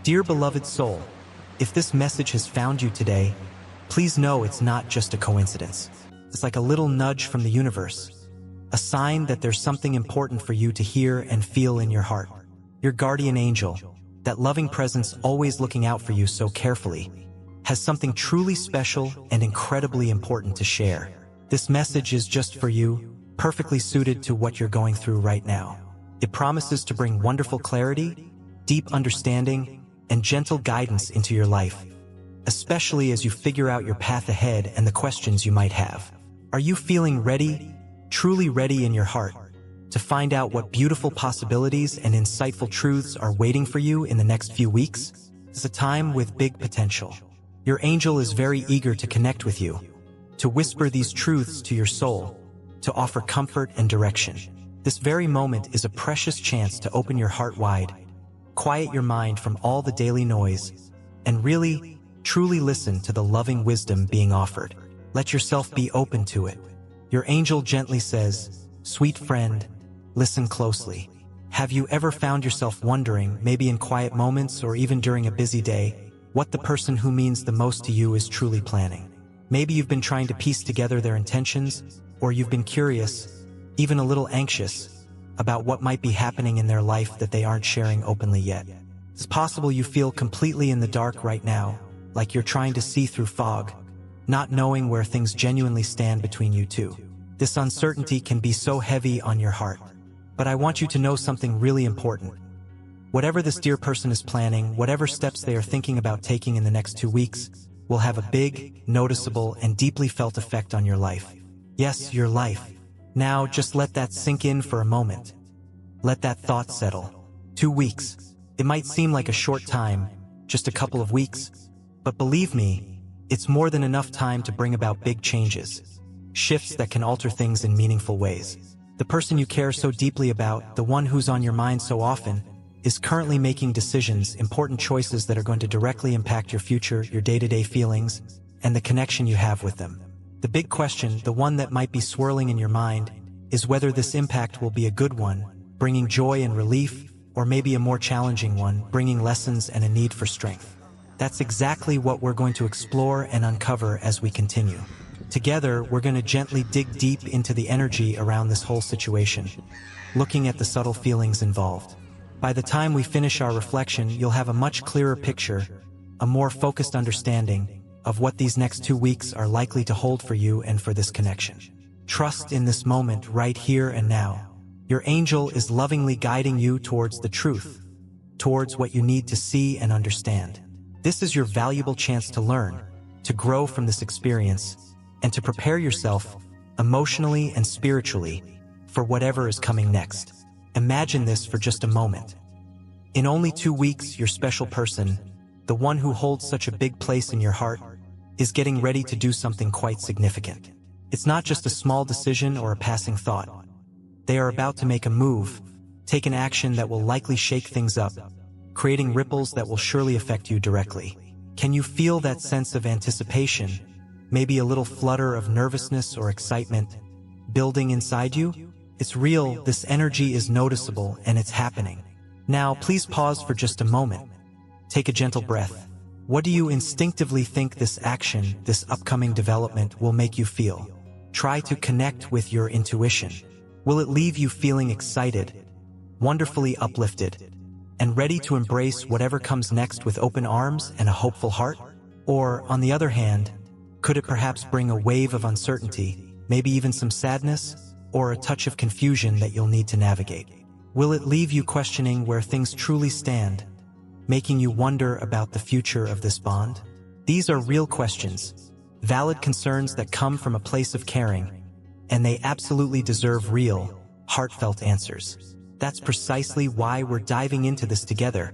Dear beloved soul, if this message has found you today, please know it's not just a coincidence. It's like a little nudge from the universe, a sign that there's something important for you to hear and feel in your heart. Your guardian angel, that loving presence always looking out for you so carefully, has something truly special and incredibly important to share. This message is just for you, perfectly suited to what you're going through right now. It promises to bring wonderful clarity, deep understanding, and gentle guidance into your life, especially as you figure out your path ahead and the questions you might have. Are you feeling ready, truly ready in your heart, to find out what beautiful possibilities and insightful truths are waiting for you in the next few weeks? It's a time with big potential. Your angel is very eager to connect with you, to whisper these truths to your soul, to offer comfort and direction. This very moment is a precious chance to open your heart wide, quiet your mind from all the daily noise, and really, truly listen to the loving wisdom being offered. Let yourself be open to it. Your angel gently says, "Sweet friend, listen closely." Have you ever found yourself wondering, maybe in quiet moments or even during a busy day, what the person who means the most to you is truly planning? Maybe you've been trying to piece together their intentions, or you've been curious, even a little anxious, about what might be happening in their life that they aren't sharing openly yet. It's possible you feel completely in the dark right now, like you're trying to see through fog, not knowing where things genuinely stand between you two. This uncertainty can be so heavy on your heart. But I want you to know something really important. Whatever this dear person is planning, whatever steps they are thinking about taking in the next 2 weeks, will have a big, noticeable, and deeply felt effect on your life. Yes, your life. Now, just let that sink in for a moment. Let that thought settle. 2 weeks. It might seem like a short time, just a couple of weeks, but believe me, it's more than enough time to bring about big changes, shifts that can alter things in meaningful ways. The person you care so deeply about, the one who's on your mind so often, is currently making decisions, important choices that are going to directly impact your future, your day-to-day feelings, and the connection you have with them. The big question, the one that might be swirling in your mind, is whether this impact will be a good one, bringing joy and relief, or maybe a more challenging one, bringing lessons and a need for strength. That's exactly what we're going to explore and uncover as we continue. Together, we're going to gently dig deep into the energy around this whole situation, looking at the subtle feelings involved. By the time we finish our reflection, you'll have a much clearer picture, a more focused understanding of what these next 2 weeks are likely to hold for you and for this connection. Trust in this moment right here and now. Your angel is lovingly guiding you towards the truth, towards what you need to see and understand. This is your valuable chance to learn, to grow from this experience, and to prepare yourself emotionally and spiritually for whatever is coming next. Imagine this for just a moment. In only 2 weeks, your special person, the one who holds such a big place in your heart, is getting ready to do something quite significant. It's not just a small decision or a passing thought. They are about to make a move, take an action that will likely shake things up, creating ripples that will surely affect you directly. Can you feel that sense of anticipation, maybe a little flutter of nervousness or excitement, building inside you? It's real, this energy is noticeable, and it's happening. Now, please pause for just a moment. Take a gentle breath. What do you instinctively think this action, this upcoming development, will make you feel? Try to connect with your intuition. Will it leave you feeling excited, wonderfully uplifted, and ready to embrace whatever comes next with open arms and a hopeful heart? Or, on the other hand, could it perhaps bring a wave of uncertainty, maybe even some sadness, or a touch of confusion that you'll need to navigate? Will it leave you questioning where things truly stand, making you wonder about the future of this bond? These are real questions, valid concerns that come from a place of caring, and they absolutely deserve real, heartfelt answers. That's precisely why we're diving into this together,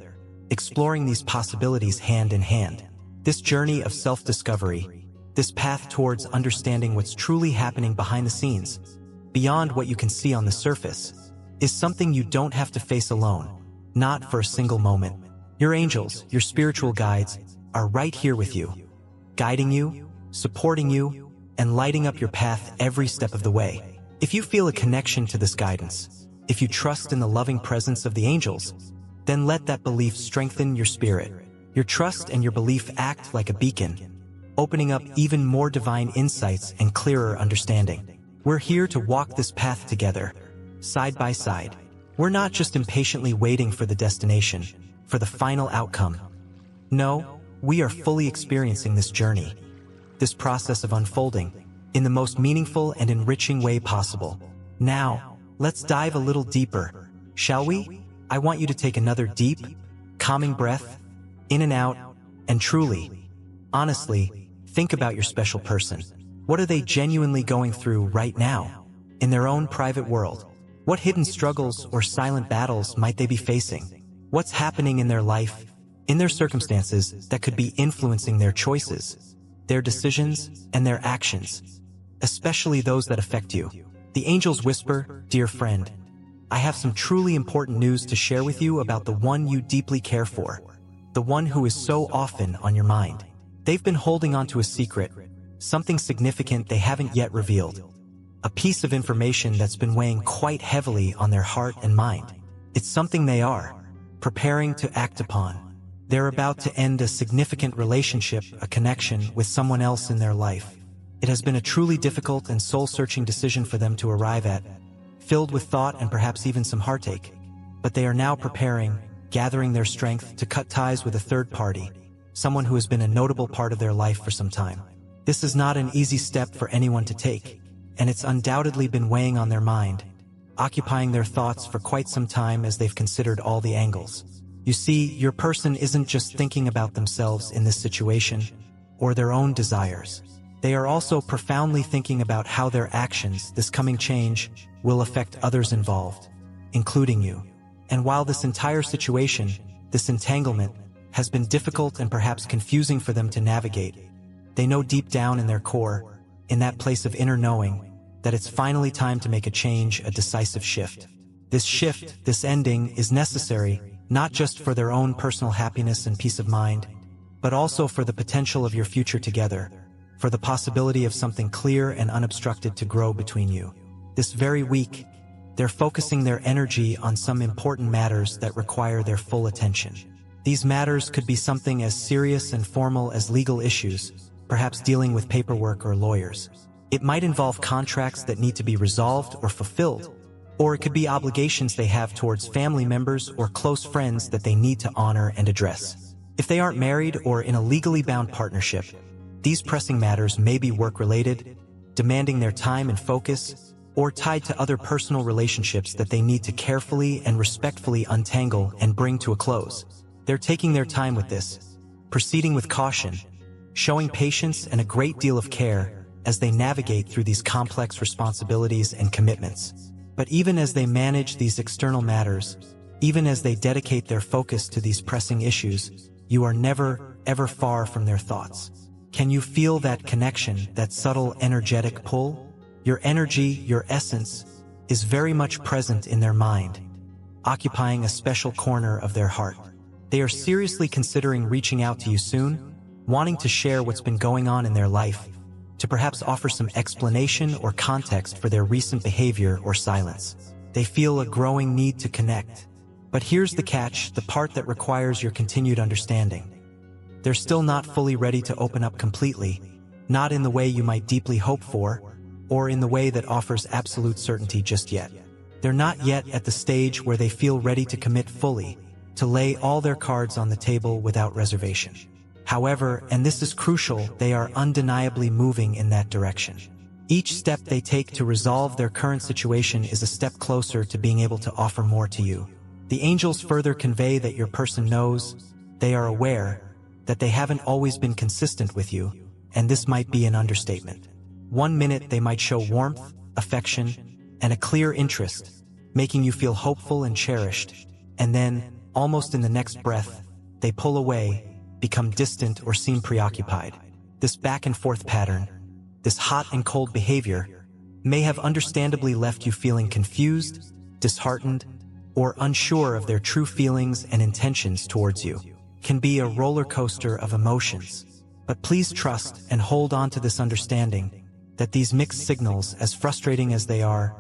exploring these possibilities hand in hand. This journey of self-discovery, this path towards understanding what's truly happening behind the scenes, beyond what you can see on the surface, is something you don't have to face alone, not for a single moment. Your angels, your spiritual guides, are right here with you, guiding you, supporting you, and lighting up your path every step of the way. If you feel a connection to this guidance, if you trust in the loving presence of the angels, then let that belief strengthen your spirit, Your trust and your belief act like a beacon, opening up even more divine insights and clearer understanding. We're here to walk this path together, side by side. We're not just impatiently waiting for the destination, for the final outcome. No, we are fully experiencing this journey, this process of unfolding, in the most meaningful and enriching way possible. Now, let's dive a little deeper, shall we? I want you to take another deep, calming breath, in and out, and truly, honestly, think about your special person. What are they genuinely going through right now, in their own private world? What hidden struggles or silent battles might they be facing? What's happening in their life, in their circumstances that could be influencing their choices, their decisions, and their actions, especially those that affect you? The angels whisper, "Dear friend, I have some truly important news to share with you about the one you deeply care for, the one who is so often on your mind." They've been holding on to a secret, something significant they haven't yet revealed, a piece of information that's been weighing quite heavily on their heart and mind. It's something they are preparing to act upon. They're about to end a significant relationship, a connection with someone else in their life. It has been a truly difficult and soul-searching decision for them to arrive at, filled with thought and perhaps even some heartache. But they are now preparing, gathering their strength to cut ties with a third party, someone who has been a notable part of their life for some time. This is not an easy step for anyone to take, and it's undoubtedly been weighing on their mind, occupying their thoughts for quite some time as they've considered all the angles. You see, your person isn't just thinking about themselves in this situation, or their own desires. They are also profoundly thinking about how their actions, this coming change, will affect others involved, including you. And while this entire situation, this entanglement, has been difficult and perhaps confusing for them to navigate, they know deep down in their core, in that place of inner knowing, that it's finally time to make a change, a decisive shift. This shift, this ending, is necessary, not just for their own personal happiness and peace of mind, but also for the potential of your future together, for the possibility of something clear and unobstructed to grow between you. This very week, they're focusing their energy on some important matters that require their full attention. These matters could be something as serious and formal as legal issues, perhaps dealing with paperwork or lawyers. It might involve contracts that need to be resolved or fulfilled, or it could be obligations they have towards family members or close friends that they need to honor and address. If they aren't married or in a legally bound partnership, these pressing matters may be work-related, demanding their time and focus, or tied to other personal relationships that they need to carefully and respectfully untangle and bring to a close. They're taking their time with this, proceeding with caution, showing patience and a great deal of care as they navigate through these complex responsibilities and commitments. But even as they manage these external matters, even as they dedicate their focus to these pressing issues, you are never, ever far from their thoughts. Can you feel that connection, that subtle energetic pull? Your energy, your essence, is very much present in their mind, occupying a special corner of their heart. They are seriously considering reaching out to you soon, wanting to share what's been going on in their life, to perhaps offer some explanation or context for their recent behavior or silence. They feel a growing need to connect. But here's the catch, the part that requires your continued understanding. They're still not fully ready to open up completely, not in the way you might deeply hope for, or in the way that offers absolute certainty just yet. They're not yet at the stage where they feel ready to commit fully, to lay all their cards on the table without reservation. However, and this is crucial, they are undeniably moving in that direction. Each step they take to resolve their current situation is a step closer to being able to offer more to you. The angels further convey that your person knows, they are aware, that they haven't always been consistent with you, and this might be an understatement. One minute they might show warmth, affection, and a clear interest, making you feel hopeful and cherished, and then, almost in the next breath, they pull away, become distant, or seem preoccupied. This back and forth pattern, this hot and cold behavior, may have understandably left you feeling confused, disheartened, or unsure of their true feelings and intentions towards you. Can be a roller coaster of emotions. But please trust and hold on to this understanding that these mixed signals, as frustrating as they are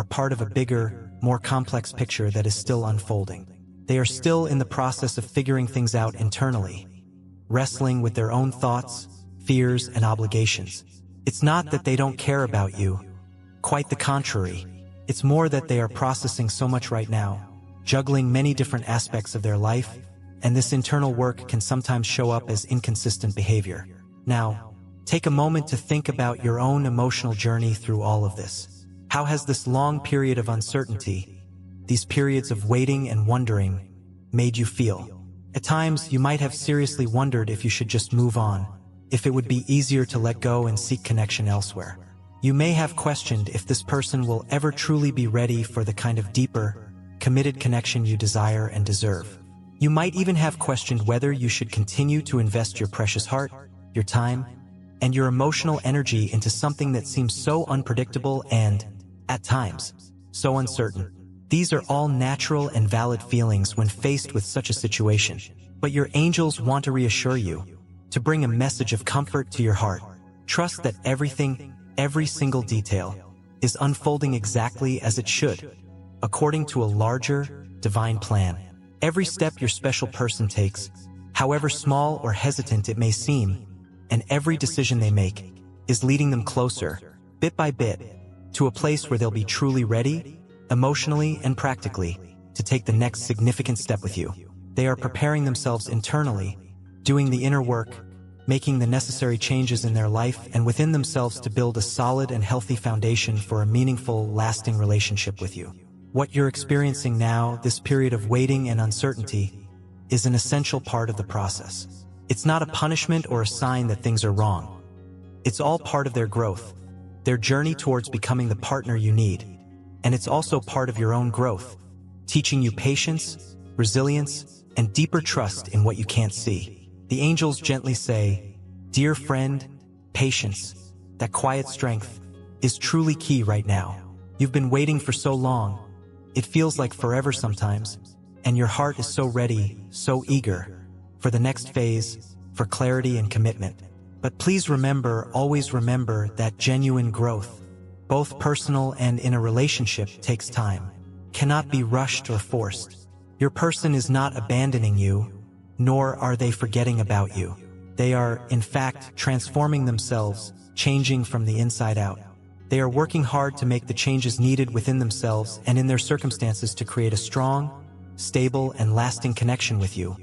part of a bigger, more complex picture that is still unfolding. They are still in the process of figuring things out internally, wrestling with their own thoughts, fears, and obligations. It's not that they don't care about you. Quite the contrary. It's more that they are processing so much right now, juggling many different aspects of their life, and this internal work can sometimes show up as inconsistent behavior. Now, take a moment to think about your own emotional journey through all of this. How has this long period of uncertainty, these periods of waiting and wondering, made you feel? At times, you might have seriously wondered if you should just move on, if it would be easier to let go and seek connection elsewhere. You may have questioned if this person will ever truly be ready for the kind of deeper, committed connection you desire and deserve. You might even have questioned whether you should continue to invest your precious heart, your time, and your emotional energy into something that seems so unpredictable and, at times, so uncertain. These are all natural and valid feelings when faced with such a situation. But your angels want to reassure you, to bring a message of comfort to your heart. Trust that everything, every single detail, is unfolding exactly as it should, according to a larger, divine plan. Every step your special person takes, however small or hesitant it may seem, and every decision they make, is leading them closer, bit by bit, to a place where they'll be truly ready, emotionally and practically, to take the next significant step with you. They are preparing themselves internally, doing the inner work, making the necessary changes in their life and within themselves to build a solid and healthy foundation for a meaningful, lasting relationship with you. What you're experiencing now, this period of waiting and uncertainty, is an essential part of the process. It's not a punishment or a sign that things are wrong. It's all part of their growth, their journey towards becoming the partner you need. And it's also part of your own growth, teaching you patience, resilience, and deeper trust in what you can't see. The angels gently say, "Dear friend, patience, that quiet strength, is truly key right now. You've been waiting for so long. It feels like forever sometimes, and your heart is so ready, so eager, for the next phase, for clarity and commitment. But please remember, always remember that genuine growth, both personal and in a relationship, takes time, cannot be rushed or forced. Your person is not abandoning you, nor are they forgetting about you. They are, in fact, transforming themselves, changing from the inside out. They are working hard to make the changes needed within themselves and in their circumstances to create a strong, stable, and lasting connection with you,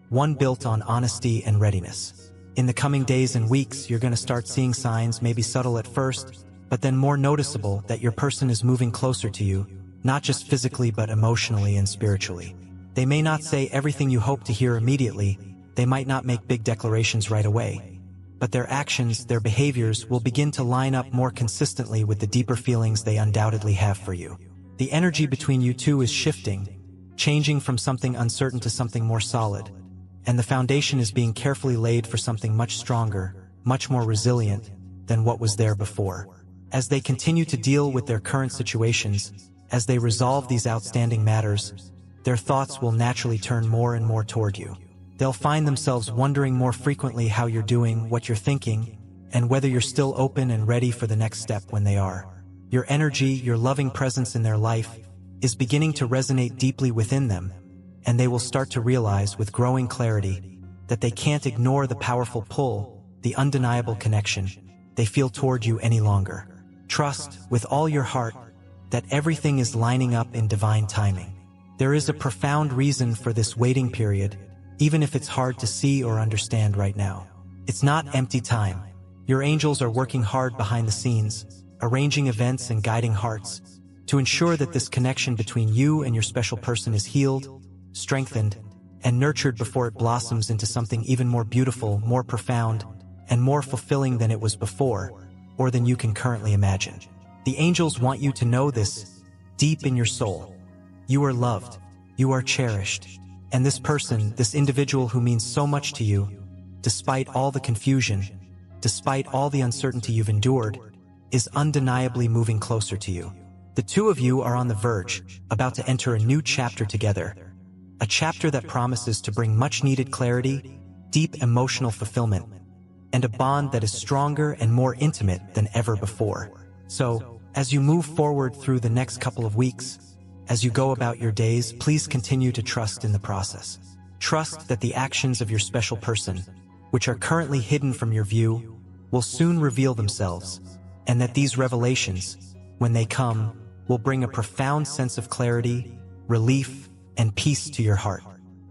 one built on honesty and readiness. In the coming days and weeks, you're going to start seeing signs, maybe subtle at first, but then more noticeable, that your person is moving closer to you, not just physically but emotionally and spiritually. They may not say everything you hope to hear immediately, they might not make big declarations right away, but their actions, their behaviors will begin to line up more consistently with the deeper feelings they undoubtedly have for you. The energy between you two is shifting, changing from something uncertain to something more solid, and the foundation is being carefully laid for something much stronger, much more resilient than what was there before. As they continue to deal with their current situations, as they resolve these outstanding matters, their thoughts will naturally turn more and more toward you. They'll find themselves wondering more frequently how you're doing, what you're thinking, and whether you're still open and ready for the next step when they are. Your energy, your loving presence in their life, is beginning to resonate deeply within them, and they will start to realize with growing clarity that they can't ignore the powerful pull, the undeniable connection they feel toward you any longer. Trust, with all your heart, that everything is lining up in divine timing. There is a profound reason for this waiting period, even if it's hard to see or understand right now. It's not empty time. Your angels are working hard behind the scenes, arranging events and guiding hearts, to ensure that this connection between you and your special person is healed, strengthened, and nurtured before it blossoms into something even more beautiful, more profound, and more fulfilling than it was before, or than you can currently imagine. The angels want you to know this deep in your soul. You are loved, you are cherished, and this person, this individual who means so much to you, despite all the confusion, despite all the uncertainty you've endured, is undeniably moving closer to you. The two of you are on the verge, about to enter a new chapter together, a chapter that promises to bring much-needed clarity, deep emotional fulfillment, and a bond that is stronger and more intimate than ever before. So, as you move forward through the next couple of weeks, as you go about your days, please continue to trust in the process. Trust that the actions of your special person, which are currently hidden from your view, will soon reveal themselves, and that these revelations, when they come, will bring a profound sense of clarity, relief, and peace to your heart.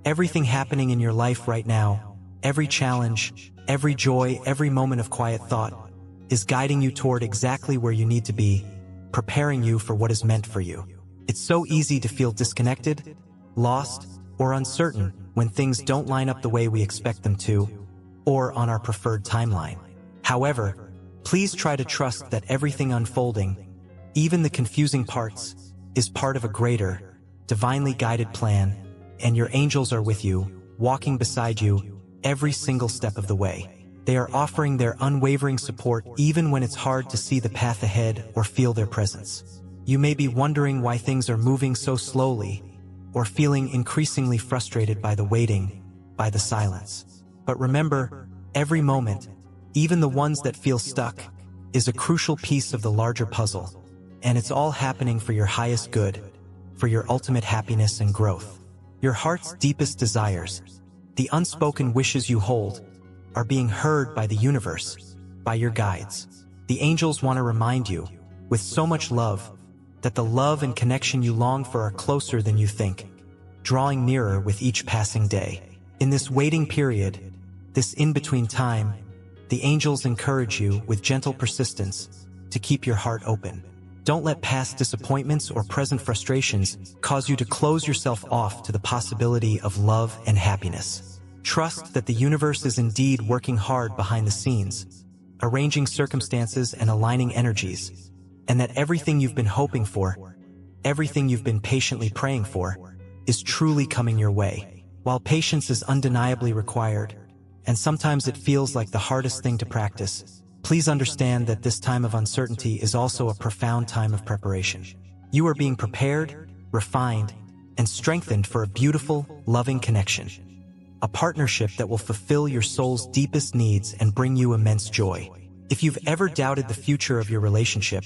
Everything happening in your life right now, every challenge, every joy, every moment of quiet thought, is guiding you toward exactly where you need to be, preparing you for what is meant for you. It's so easy to feel disconnected, lost, or uncertain when things don't line up the way we expect them to, or on our preferred timeline. However, please try to trust that everything unfolding, even the confusing parts, is part of a greater, divinely guided plan, and your angels are with you, walking beside you, every single step of the way. They are offering their unwavering support even when it's hard to see the path ahead or feel their presence. You may be wondering why things are moving so slowly, or feeling increasingly frustrated by the waiting, by the silence. But remember, every moment, even the ones that feel stuck, is a crucial piece of the larger puzzle, and it's all happening for your highest good, for your ultimate happiness and growth. Your heart's deepest desires, the unspoken wishes you hold, are being heard by the universe, by your guides. The angels want to remind you, with so much love, that the love and connection you long for are closer than you think, drawing nearer with each passing day. In this waiting period, this in-between time, the angels encourage you with gentle persistence to keep your heart open. Don't let past disappointments or present frustrations cause you to close yourself off to the possibility of love and happiness. Trust that the universe is indeed working hard behind the scenes, arranging circumstances and aligning energies, and that everything you've been hoping for, everything you've been patiently praying for, is truly coming your way. While patience is undeniably required, and sometimes it feels like the hardest thing to practice, please understand that this time of uncertainty is also a profound time of preparation. You are being prepared, refined, and strengthened for a beautiful, loving connection. A partnership that will fulfill your soul's deepest needs and bring you immense joy. If you've ever doubted the future of your relationship,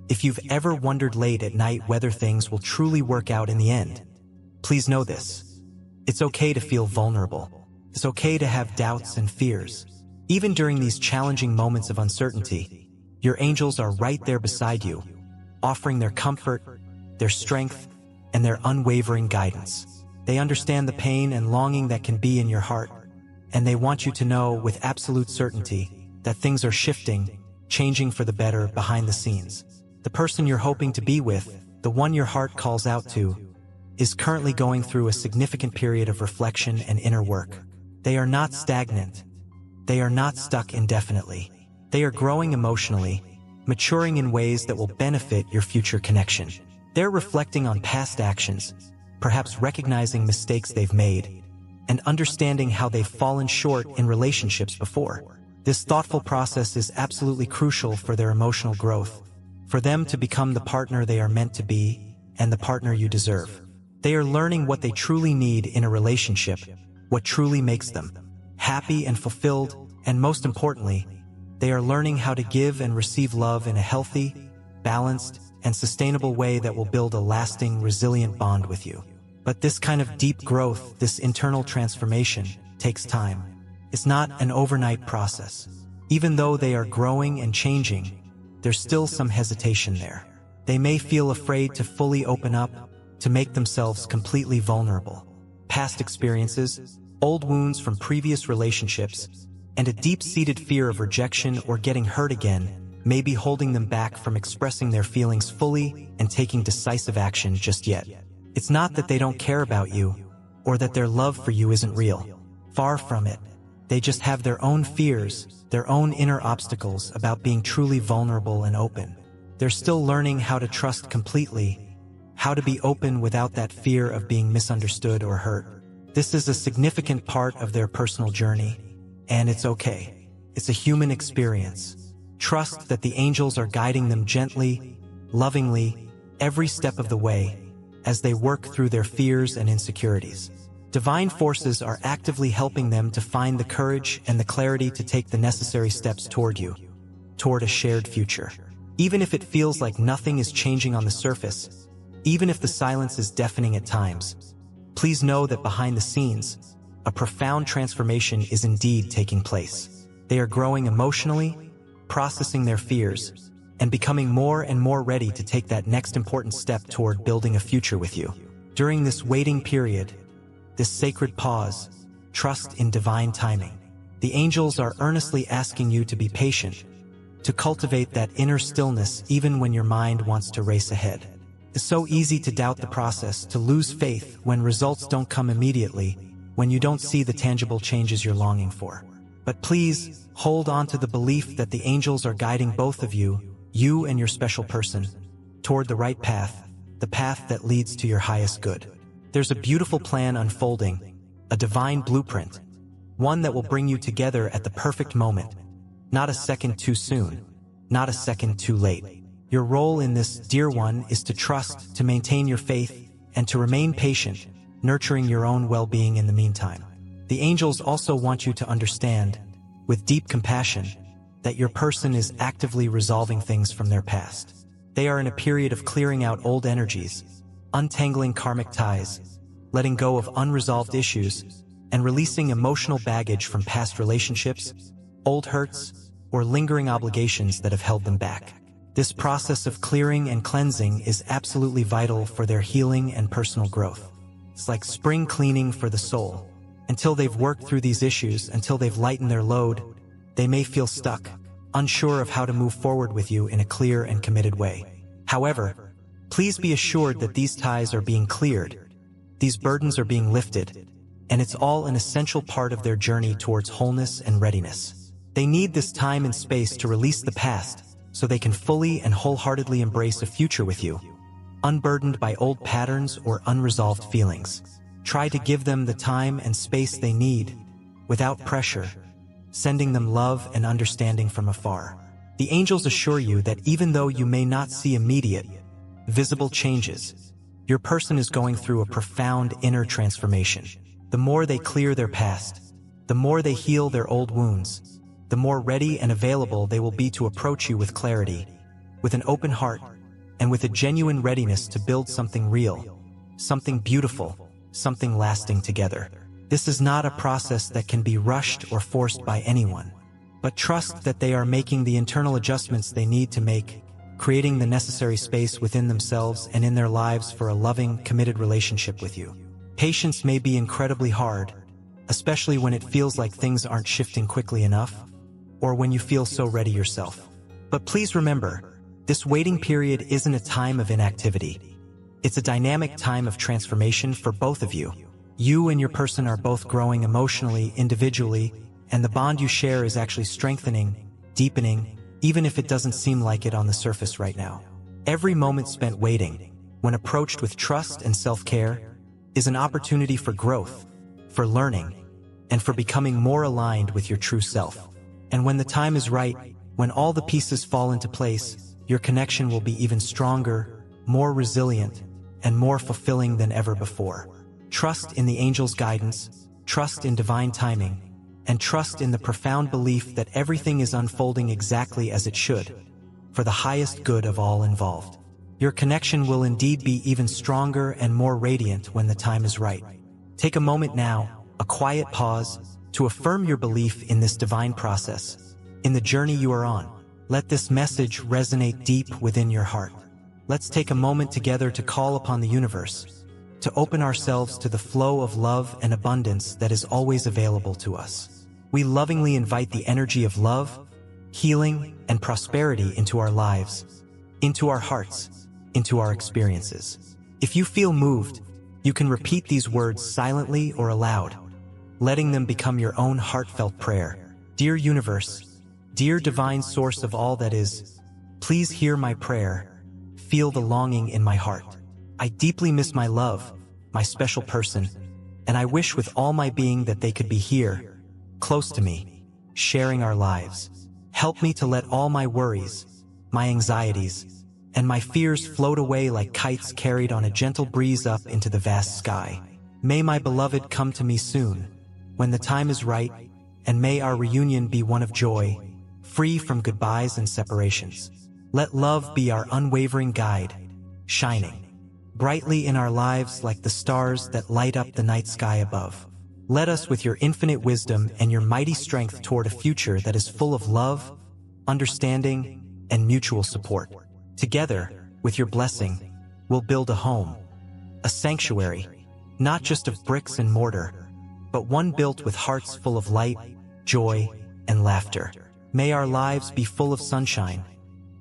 if you've ever wondered late at night whether things will truly work out in the end, please know this. It's okay to feel vulnerable. It's okay to have doubts and fears. Even during these challenging moments of uncertainty, your angels are right there beside you, offering their comfort, their strength, and their unwavering guidance. They understand the pain and longing that can be in your heart, and they want you to know with absolute certainty that things are shifting, changing for the better behind the scenes. The person you're hoping to be with, the one your heart calls out to, is currently going through a significant period of reflection and inner work. They are not stagnant. They are not stuck indefinitely. They are growing emotionally, maturing in ways that will benefit your future connection. They're reflecting on past actions, perhaps recognizing mistakes they've made, and understanding how they've fallen short in relationships before. This thoughtful process is absolutely crucial for their emotional growth, for them to become the partner they are meant to be and the partner you deserve. They are learning what they truly need in a relationship, what truly makes them happy and fulfilled, and most importantly, they are learning how to give and receive love in a healthy, balanced, and sustainable way that will build a lasting, resilient bond with you. But this kind of deep growth, this internal transformation, takes time. It's not an overnight process. Even though they are growing and changing, there's still some hesitation there. They may feel afraid to fully open up, to make themselves completely vulnerable. Past experiences, old wounds from previous relationships, and a deep-seated fear of rejection or getting hurt again may be holding them back from expressing their feelings fully and taking decisive action just yet. It's not that they don't care about you, or that their love for you isn't real. Far from it. They just have their own fears, their own inner obstacles about being truly vulnerable and open. They're still learning how to trust completely, how to be open without that fear of being misunderstood or hurt. This is a significant part of their personal journey, and it's okay. It's a human experience. Trust that the angels are guiding them gently, lovingly, every step of the way, as they work through their fears and insecurities. Divine forces are actively helping them to find the courage and the clarity to take the necessary steps toward you, toward a shared future. Even if it feels like nothing is changing on the surface, even if the silence is deafening at times, please know that behind the scenes, a profound transformation is indeed taking place. They are growing emotionally, processing their fears, and becoming more and more ready to take that next important step toward building a future with you. During this waiting period, this sacred pause, trust in divine timing. The angels are earnestly asking you to be patient, to cultivate that inner stillness even when your mind wants to race ahead. It's so easy to doubt the process, to lose faith when results don't come immediately, when you don't see the tangible changes you're longing for. But please, hold on to the belief that the angels are guiding both of you and your special person, toward the right path, the path that leads to your highest good. There's a beautiful plan unfolding, a divine blueprint, one that will bring you together at the perfect moment, not a second too soon, not a second too late. Your role in this, dear one, is to trust, to maintain your faith, and to remain patient, nurturing your own well-being in the meantime. The angels also want you to understand, with deep compassion, that your person is actively resolving things from their past. They are in a period of clearing out old energies, untangling karmic ties, letting go of unresolved issues, and releasing emotional baggage from past relationships, old hurts, or lingering obligations that have held them back. This process of clearing and cleansing is absolutely vital for their healing and personal growth. It's like spring cleaning for the soul. Until they've worked through these issues, until they've lightened their load, they may feel stuck, unsure of how to move forward with you in a clear and committed way. However, please be assured that these ties are being cleared, these burdens are being lifted, and it's all an essential part of their journey towards wholeness and readiness. They need this time and space to release the past so they can fully and wholeheartedly embrace a future with you, unburdened by old patterns or unresolved feelings. Try to give them the time and space they need, without pressure, sending them love and understanding from afar. The angels assure you that even though you may not see immediate, visible changes, your person is going through a profound inner transformation. The more they clear their past, the more they heal their old wounds, the more ready and available they will be to approach you with clarity, with an open heart, and with a genuine readiness to build something real, something beautiful, something lasting together. This is not a process that can be rushed or forced by anyone, but trust that they are making the internal adjustments they need to make, creating the necessary space within themselves and in their lives for a loving, committed relationship with you. Patience may be incredibly hard, especially when it feels like things aren't shifting quickly enough, or when you feel so ready yourself. But please remember, this waiting period isn't a time of inactivity. It's a dynamic time of transformation for both of you. You and your person are both growing emotionally, individually, and the bond you share is actually strengthening, deepening, even if it doesn't seem like it on the surface right now. Every moment spent waiting, when approached with trust and self-care, is an opportunity for growth, for learning, and for becoming more aligned with your true self. And when the time is right, when all the pieces fall into place, your connection will be even stronger, more resilient, and more fulfilling than ever before. Trust in the angels' guidance, trust in divine timing, and trust in the profound belief that everything is unfolding exactly as it should, for the highest good of all involved. Your connection will indeed be even stronger and more radiant when the time is right. Take a moment now, a quiet pause, to affirm your belief in this divine process, in the journey you are on. Let this message resonate deep within your heart. Let's take a moment together to call upon the universe, to open ourselves to the flow of love and abundance that is always available to us. We lovingly invite the energy of love, healing, and prosperity into our lives, into our hearts, into our experiences. If you feel moved, you can repeat these words silently or aloud, letting them become your own heartfelt prayer. Dear universe, dear divine source of all that is, please hear my prayer. Feel the longing in my heart. I deeply miss my love, my special person, and I wish with all my being that they could be here, close to me, sharing our lives. Help me to let all my worries, my anxieties, and my fears float away like kites carried on a gentle breeze up into the vast sky. May my beloved come to me soon, when the time is right, and may our reunion be one of joy, free from goodbyes and separations. Let love be our unwavering guide, shining brightly in our lives like the stars that light up the night sky above. Lead us with your infinite wisdom and your mighty strength toward a future that is full of love, understanding, and mutual support. Together, with your blessing, we'll build a home, a sanctuary, not just of bricks and mortar, but one built with hearts full of light, joy, and laughter. May our lives be full of sunshine,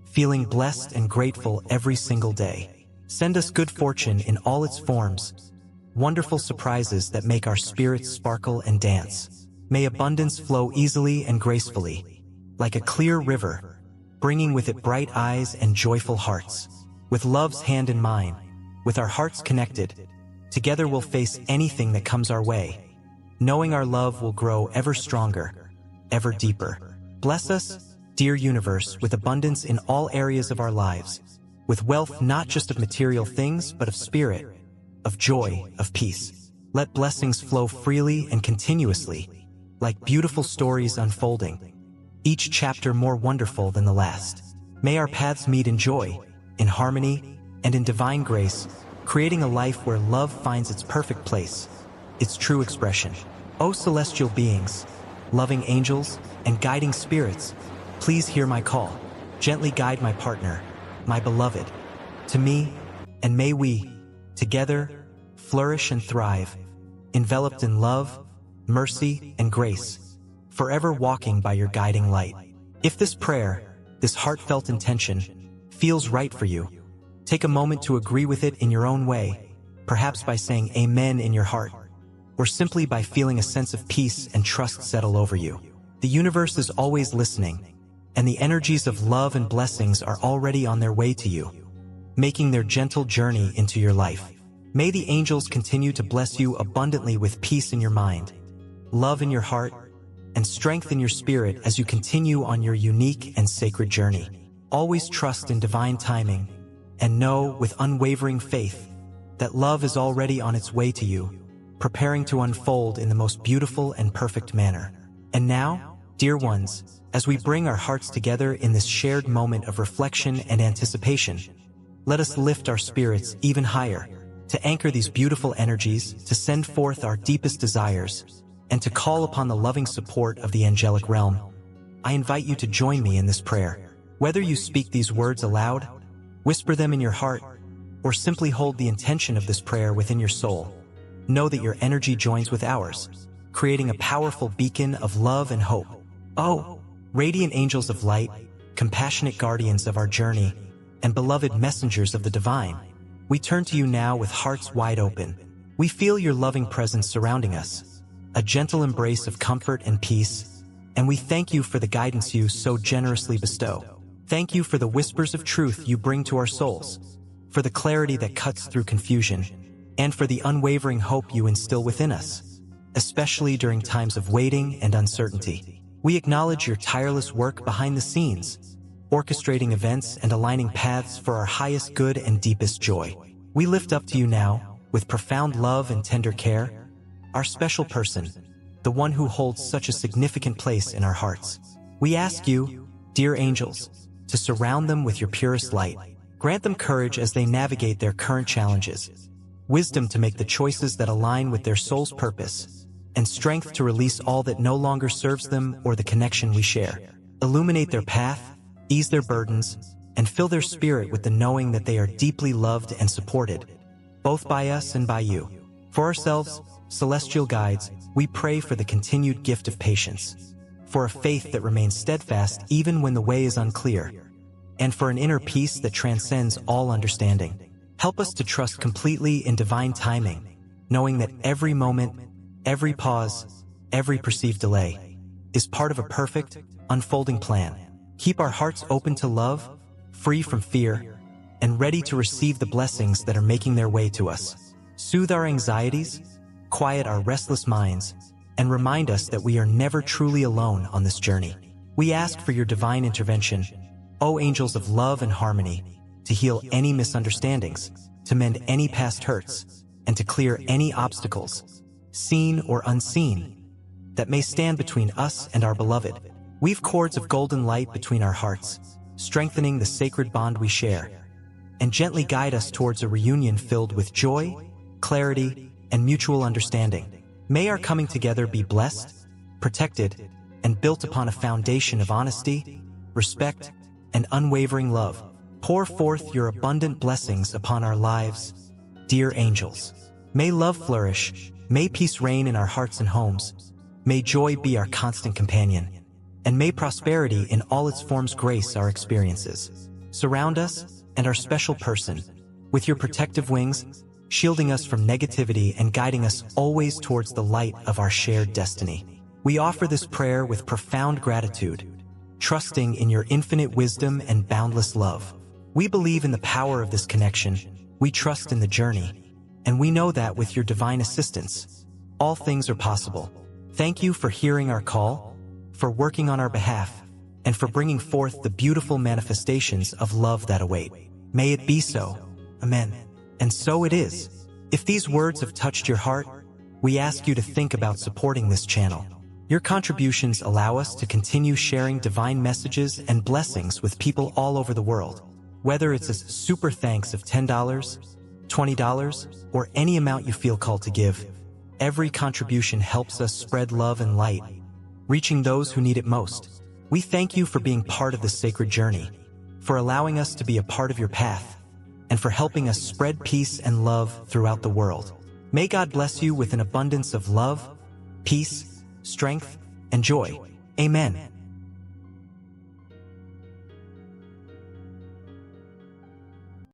feeling blessed and grateful every single day. Send us good fortune in all its forms, wonderful surprises that make our spirits sparkle and dance. May abundance flow easily and gracefully, like a clear river, bringing with it bright eyes and joyful hearts. With love's hand in mine, with our hearts connected, together we'll face anything that comes our way, knowing our love will grow ever stronger, ever deeper. Bless us, dear universe, with abundance in all areas of our lives, with wealth not just of material things but of spirit, of joy, of peace. Let blessings flow freely and continuously, like beautiful stories unfolding, each chapter more wonderful than the last. May our paths meet in joy, in harmony, and in divine grace, creating a life where love finds its perfect place, its true expression. O celestial beings, loving angels, and guiding spirits, please hear my call. Gently guide my partner, my beloved, to me, and may we, together, flourish and thrive, enveloped in love, mercy, and grace, forever walking by your guiding light. If this prayer, this heartfelt intention, feels right for you, take a moment to agree with it in your own way, perhaps by saying amen in your heart, or simply by feeling a sense of peace and trust settle over you. The universe is always listening, and the energies of love and blessings are already on their way to you, making their gentle journey into your life. May the angels continue to bless you abundantly with peace in your mind, love in your heart, and strength in your spirit as you continue on your unique and sacred journey. Always trust in divine timing, and know with unwavering faith that love is already on its way to you, preparing to unfold in the most beautiful and perfect manner. And now, dear ones, as we bring our hearts together in this shared moment of reflection and anticipation, let us lift our spirits even higher, to anchor these beautiful energies, to send forth our deepest desires, and to call upon the loving support of the angelic realm. I invite you to join me in this prayer. Whether you speak these words aloud, whisper them in your heart, or simply hold the intention of this prayer within your soul, know that your energy joins with ours, creating a powerful beacon of love and hope. Oh, radiant angels of light, compassionate guardians of our journey, and beloved messengers of the divine, we turn to you now with hearts wide open. We feel your loving presence surrounding us, a gentle embrace of comfort and peace, and we thank you for the guidance you so generously bestow. Thank you for the whispers of truth you bring to our souls, for the clarity that cuts through confusion, and for the unwavering hope you instill within us, especially during times of waiting and uncertainty. We acknowledge your tireless work behind the scenes, orchestrating events and aligning paths for our highest good and deepest joy. We lift up to you now, with profound love and tender care, our special person, the one who holds such a significant place in our hearts. We ask you, dear angels, to surround them with your purest light. Grant them courage as they navigate their current challenges, wisdom to make the choices that align with their soul's purpose, and strength to release all that no longer serves them or the connection we share. Illuminate their path, ease their burdens, and fill their spirit with the knowing that they are deeply loved and supported, both by us and by you. For ourselves, celestial guides, we pray for the continued gift of patience, for a faith that remains steadfast even when the way is unclear, and for an inner peace that transcends all understanding. Help us to trust completely in divine timing, knowing that every moment, every pause, every perceived delay is part of a perfect, unfolding plan. Keep our hearts open to love, free from fear, and ready to receive the blessings that are making their way to us. Soothe our anxieties, quiet our restless minds, and remind us that we are never truly alone on this journey. We ask for your divine intervention, O angels of love and harmony, to heal any misunderstandings, to mend any past hurts, and to clear any obstacles, seen or unseen, that may stand between us and our beloved. Weave cords of golden light between our hearts, strengthening the sacred bond we share, and gently guide us towards a reunion filled with joy, clarity, and mutual understanding. May our coming together be blessed, protected, and built upon a foundation of honesty, respect, and unwavering love. Pour forth your abundant blessings upon our lives, dear angels. May love flourish, may peace reign in our hearts and homes, may joy be our constant companion, and may prosperity in all its forms grace our experiences. Surround us and our special person with your protective wings, shielding us from negativity and guiding us always towards the light of our shared destiny. We offer this prayer with profound gratitude, trusting in your infinite wisdom and boundless love. We believe in the power of this connection, we trust in the journey, and we know that with your divine assistance, all things are possible. Thank you for hearing our call, for working on our behalf, and for bringing forth the beautiful manifestations of love that await. May it be so. Amen. And so it is. If these words have touched your heart, we ask you to think about supporting this channel. Your contributions allow us to continue sharing divine messages and blessings with people all over the world. Whether it's a super thanks of $10, $20, or any amount you feel called to give, every contribution helps us spread love and light, reaching those who need it most. We thank you for being part of this sacred journey, for allowing us to be a part of your path, and for helping us spread peace and love throughout the world. May God bless you with an abundance of love, peace, strength, and joy. Amen.